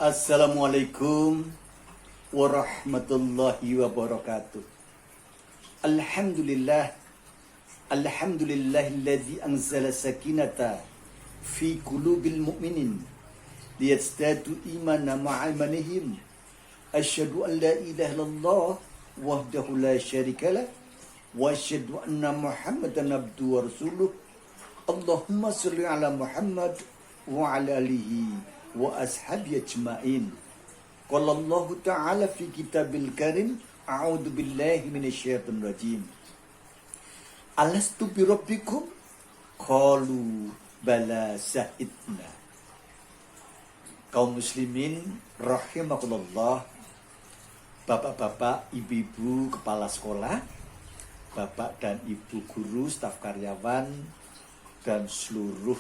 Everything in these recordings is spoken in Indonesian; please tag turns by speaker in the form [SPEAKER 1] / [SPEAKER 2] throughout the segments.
[SPEAKER 1] Assalamualaikum warahmatullahi wabarakatuh. Alhamdulillahilladzi anzala sakinata fi qulubil mu'minin liyazdadu imana ma'a imanihim. Asyhadu an la ilaha illallah wahdahu la syarikalah wa asyhadu anna Muhammadan abduhu wa rasuluh. Allahumma shalli ala Muhammad wa ala alihi wa ashabi ajma'in. Qala Allah Ta'ala fi kitabil karim, a'udzu billahi minasyaitonir rajim. Alastu bi rabbikum? Qalu bala syahidna. Kaum muslimin rahimakumullah, bapak-bapak, ibu-ibu kepala sekolah, bapak dan ibu guru, staf karyawan, dan seluruh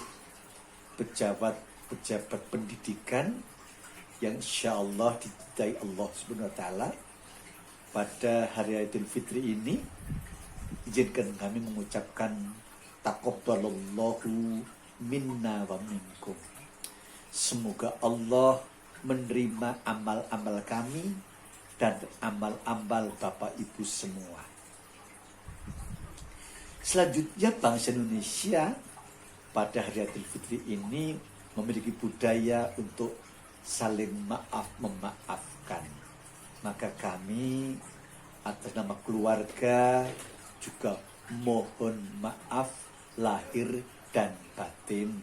[SPEAKER 1] pejabat pendidikan yang insyaallah diridai Allah Subhanahu wa taala. Pada hari Idul Fitri ini, izinkan kami mengucapkan taqabbalallahu minna wa minkum. Semoga Allah menerima amal-amal kami dan amal-amal Bapak Ibu semua. Selanjutnya, bangsa Indonesia pada hari Idul Fitri ini memiliki budaya untuk saling memaafkan. Maka kami atas nama keluarga juga mohon maaf lahir dan batin.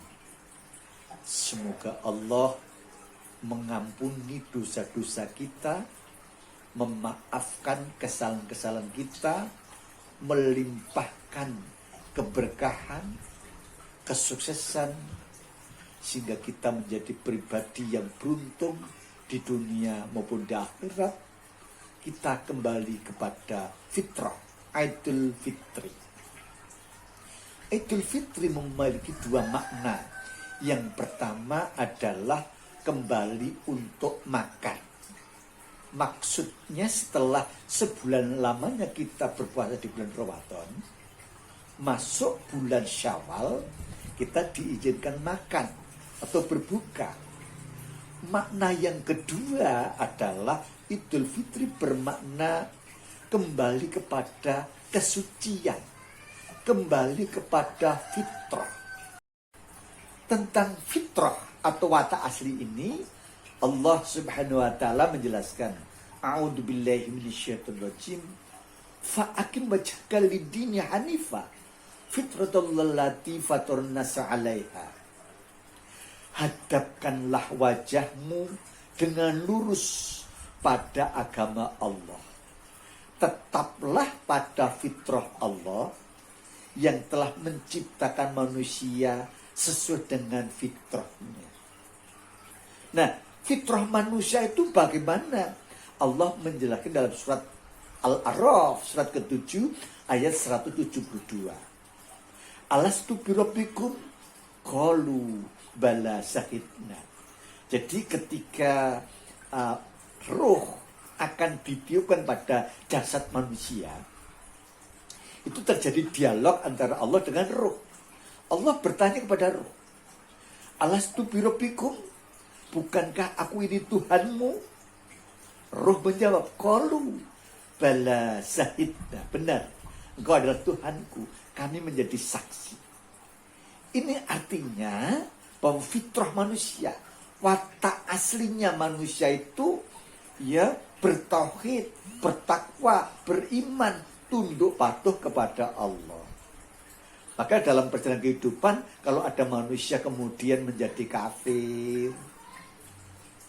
[SPEAKER 1] Semoga Allah mengampuni dosa-dosa kita, memaafkan kesalahan-kesalahan kita, melimpahkan keberkahan, kesuksesan, sehingga kita menjadi pribadi yang beruntung di dunia maupun di akhirat. Kita kembali kepada fitrah, Idul Fitri. Idul Fitri memiliki dua makna. Yang pertama adalah kembali untuk makan. Maksudnya setelah sebulan lamanya kita berpuasa di bulan Ramadan, masuk bulan Syawal, kita diizinkan makan atau berbuka. Makna yang kedua adalah Idul Fitri bermakna kembali kepada kesucian, kembali kepada fitrah. Tentang fitrah atau watak asli ini, Allah Subhanahu wa taala menjelaskan, a'udzu billahi minasyaitonir rajim, fa aqim wajhaka lid-dini hanifa fitratallahi allati fatarna 'alaiha. Hadapkanlah wajahmu dengan lurus pada agama Allah. Tetaplah pada fitrah Allah yang telah menciptakan manusia sesuai dengan fitrahnya. Nah, fitrah manusia itu bagaimana? Allah menjelaskan dalam surat Al-A'raf, surat ke-7, ayat 172. Alastu bi rabbikum? Qalu bala syahidna. Jadi ketika roh akan ditiupkan pada jasad manusia, itu terjadi dialog antara Allah dengan roh. Allah bertanya kepada roh, alastu bi rabbikum? Bukankah aku ini Tuhanmu? Roh menjawab, qalu bala syahidna. Benar, engkau adalah Tuhanku, kami menjadi saksi. Ini artinya bahwa fitrah manusia, watak aslinya manusia itu ya bertauhid, bertakwa, beriman, tunduk patuh kepada Allah. Maka dalam perjalanan kehidupan, kalau ada manusia kemudian menjadi kafir,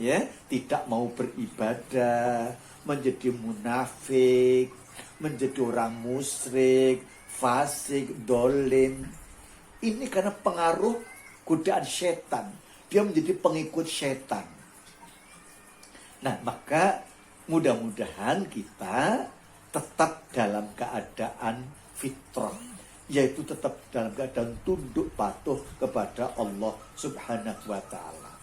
[SPEAKER 1] ya, tidak mau beribadah, menjadi munafik, menjadi orang musyrik, fasik, dolim, ini karena pengaruh godaan setan. Dia menjadi pengikut setan. Nah, maka mudah-mudahan kita tetap dalam keadaan fitrah, yaitu tetap dalam keadaan tunduk patuh kepada Allah Subhanahu wa taala.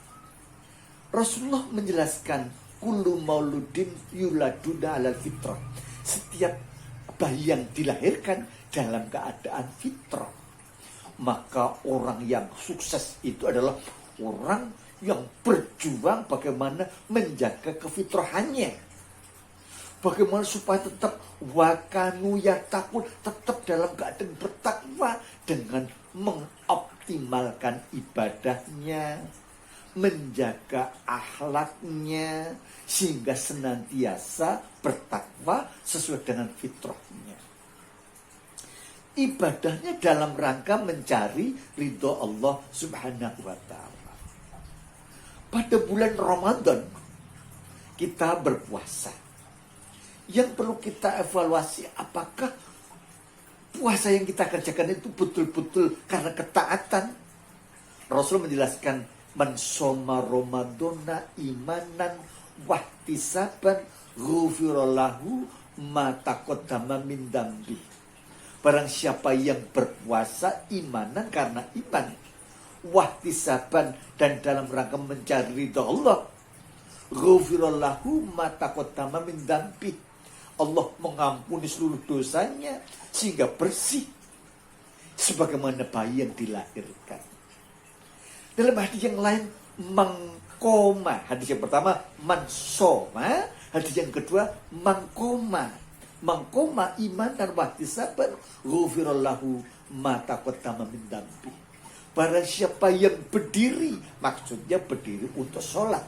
[SPEAKER 1] Rasulullah menjelaskan, kullu mauludin yuladuna alal fitrah. Setiap bayi yang dilahirkan dalam keadaan fitrah. Maka orang yang sukses itu adalah orang yang berjuang bagaimana menjaga kefitrahannya. Bagaimana supaya tetap wakanu yatakun, tetap dalam keadaan bertakwa dengan mengoptimalkan ibadahnya, menjaga akhlaknya, sehingga senantiasa bertakwa sesuai dengan fitrahnya. Ibadahnya dalam rangka mencari ridho Allah Subhanahu wa ta'ala. Pada bulan Ramadan kita berpuasa. Yang perlu kita evaluasi, apakah puasa yang kita kerjakan itu betul-betul karena ketaatan. Rasul menjelaskan, man shoma Ramadana imanan wahtisaban ghufirallahu ma taqaddama min dambi. Barang siapa yang berpuasa imanan karena iman, wahtisaban dan dalam rangka mencari ridha Allah, ghufirallahu ma taqaddama min dambi. Allah mengampuni seluruh dosanya sehingga bersih sebagaimana bayi yang dilahirkan. Dalam hadis yang lain, mangkoma. Hadis yang pertama mansoma, hadis yang kedua mangkoma. Mangkoma iman dan wahtisaban ghufirallahu ma taqaddama min dambi. Barang siapa yang berdiri, maksudnya berdiri untuk sholat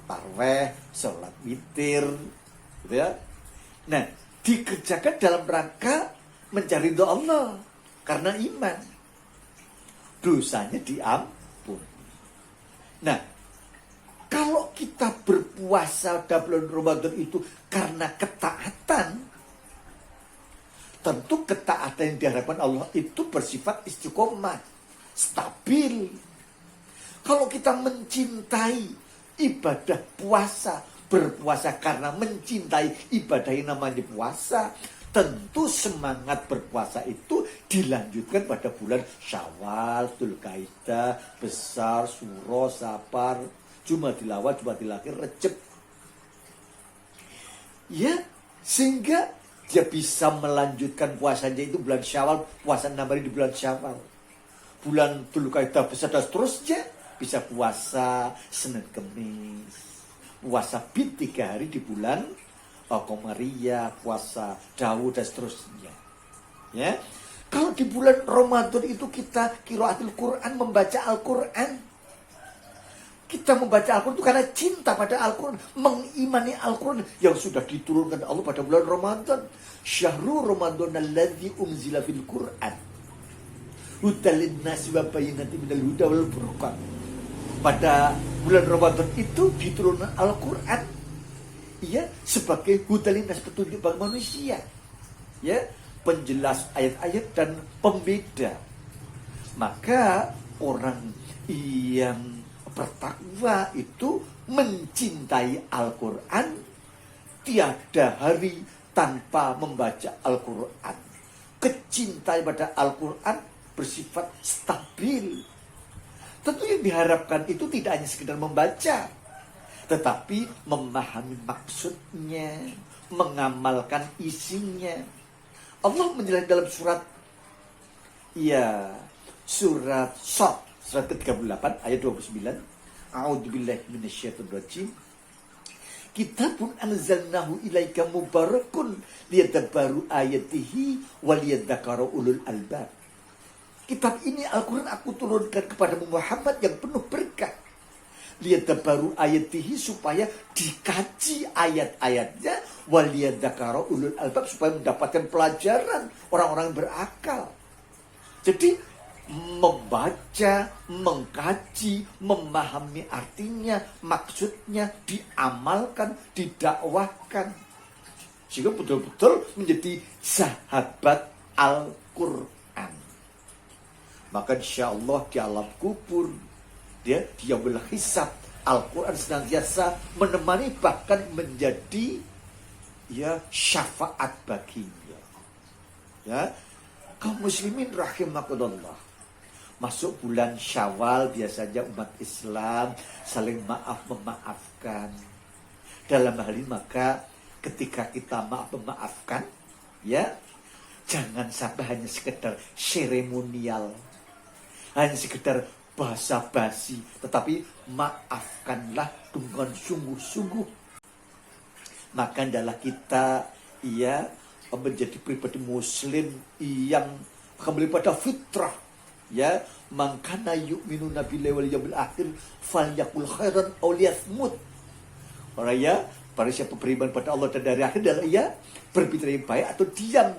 [SPEAKER 1] tarawih, sholat witir, gitu ya. Nah, dikerjakan dalam rangka mencari doa Allah karena iman. Dosanya diampuni. Nah, kalau kita berpuasa dalam bulan Ramadan itu karena ketaatan, tentu ketaatan yang diharapkan Allah itu bersifat istiqomah, stabil. Kalau kita mencintai ibadah puasa, berpuasa karena mencintai ibadah yang namanya puasa, tentu semangat berpuasa itu dilanjutkan pada bulan Syawal, Dzulqa'dah, Besar, Suro, Safar, Jumadil Awal, Jumadil Akhir, Rejab. Ya, sehingga dia bisa melanjutkan puasanya itu bulan Syawal, puasa 6 hari di bulan Syawal. Bulan Dzulqa'dah, Besar dan seterusnya bisa puasa Senin Kemis. Puasa bid 3 hari di bulan Qamariyah, puasa Daud dan seterusnya. Ya. Kalau di bulan Ramadan itu kita qiraatul Quran, membaca Al-Quran. Kita membaca Al-Quran itu karena cinta pada Al-Quran, mengimani Al-Quran yang sudah diturunkan Allah pada bulan Ramadan. Syahrul Ramadan alladzi unzila fil Quran hudal linnasi wa bayyinatin minal huda wal furqan. Pada bulan Ramadan itu diturunkan Al-Quran, ya, sebagai hudalinas, petunjuk bagi manusia, ya, penjelas ayat-ayat dan pembeda. Maka orang yang bertakwa itu mencintai Al-Quran, tiada hari tanpa membaca Al-Quran. Kecintaan pada Al-Quran bersifat stabil. Tentu yang diharapkan itu tidak hanya sekedar membaca, tetapi memahami maksudnya, mengamalkan isinya. Allah menjelaskan dalam surat Shad, surat ke-38 ayat 29. A'udzubillahi minasyaitonir rajim. Kitabun anzalnahu ilaika mubarakun liyadabbaru ayatihi waliyadzakara ulul albab. Kitab ini Al-Quran aku turunkan kepada Muhammad yang penuh berkah. Liyadabbaru ayatihi, supaya dikaji ayat-ayatnya, waliyadzakara ulul albab, supaya mendapatkan pelajaran orang-orang berakal. Jadi membaca, mengkaji, memahami artinya, maksudnya, diamalkan, didakwahkan, sehingga betul-betul menjadi sahabat Al-Quran. Maka insya Allah di alam kubur, dia yaumul hisab, Al-Quran senantiasa menemani, bahkan menjadi syafaat baginya. Ya, kaum muslimin rahimakumullah. Masuk bulan Syawal biasanya umat Islam saling memaafkan. Dalam hal ini maka ketika kita memaafkan, ya, jangan sampai hanya sekedar seremonial, hanya sekedar basa-basi, tetapi maafkanlah dengan sungguh-sungguh. Maka adalah kita menjadi pribadi muslim yang kembali pada fitrah, mangkana yu'minuna billahi wal yawmil akhir falyakul khairan aw liyasmut. Orang para siapa beriman pada Allah dan dari akhir adalah berbicara yang baik atau diam.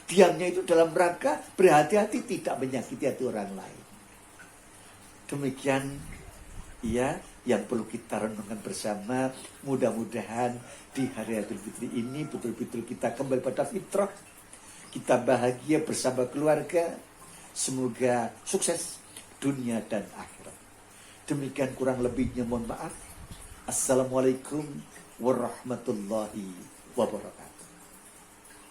[SPEAKER 1] Diamnya itu dalam rangka berhati-hati tidak menyakiti hati orang lain. Demikian yang perlu kita renungkan bersama. Mudah-mudahan di hari Idul Fitri ini betul-betul kita kembali pada fitrah. Kita bahagia bersama keluarga. Semoga sukses dunia dan akhirat. Demikian kurang lebihnya mohon maaf. Assalamualaikum warahmatullahi wabarakatuh.